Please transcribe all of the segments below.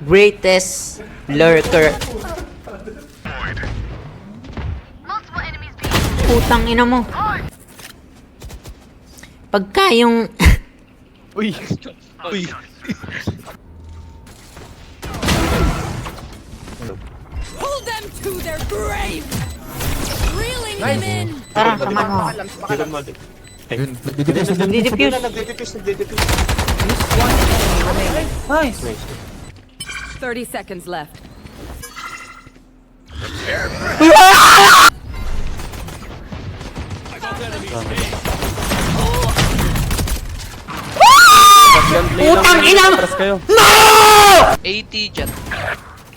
Greatest lurker. Putang ina mo. Pagka yung... Uy! Uy! Pull them to their grave! Reeling them in! Tara, samahan mo. Nagdidifuse. One enemy remaining. Nice! 30 seconds left. Putang ina mo! Atras kayo. No! 80 jet.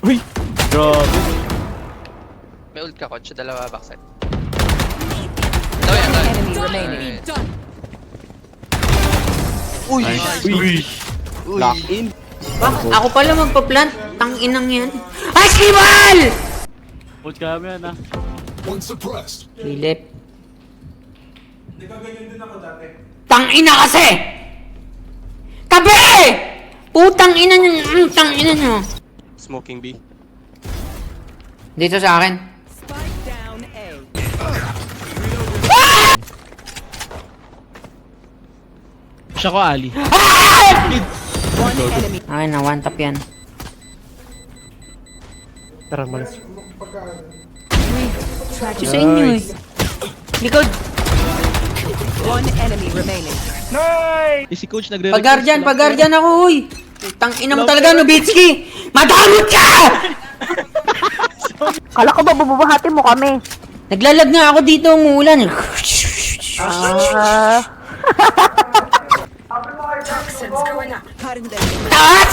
Uy! Grabe! May ult ka, coach. Dalawa backside. Dalawa yan, dalawa. Enemy remaining. Done. Uy! Uy! Lock in! Bakit ako pala magpa-plant? Tang inang yan. Ay, Skibal! Hold kami yan ah. One suppressed. Philip. Tang ina kasi! Tabi! Putang ina nyo. Tang ina nyo. Smoking B. Dito sa akin. Spike down A. Siya ko Ali. One enemy. Ay na, one tap yan. Tara, malas. Ito sa inyo eh. Likod. One enemy remaining. Si coach nagre-request. Pag-guardian ako, uy. Tang ina mo talaga, Nobitsky. Madamot ka! Kala ko ba bububahati mo kami? Naglalag nga ako dito, umuulan. Taas!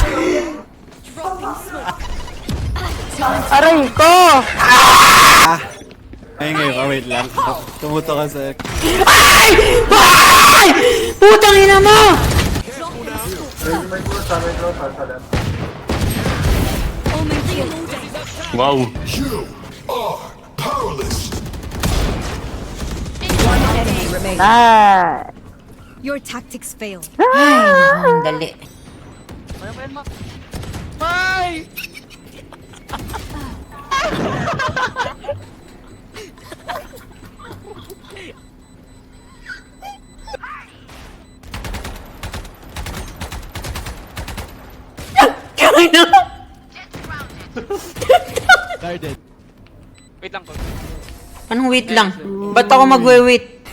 Aray ko! Ay, ngayon, wait lang. Tumuto ka sa... Ay! Ay! Putang ina mo! Wow! You are powerless. One enemy remaining. Ah! Your tactics failed. Ay, ang dali. Ay! Kamay na! Guarded. Wait lang, coach. Anong wait lang? Ba't ako magwe-wait?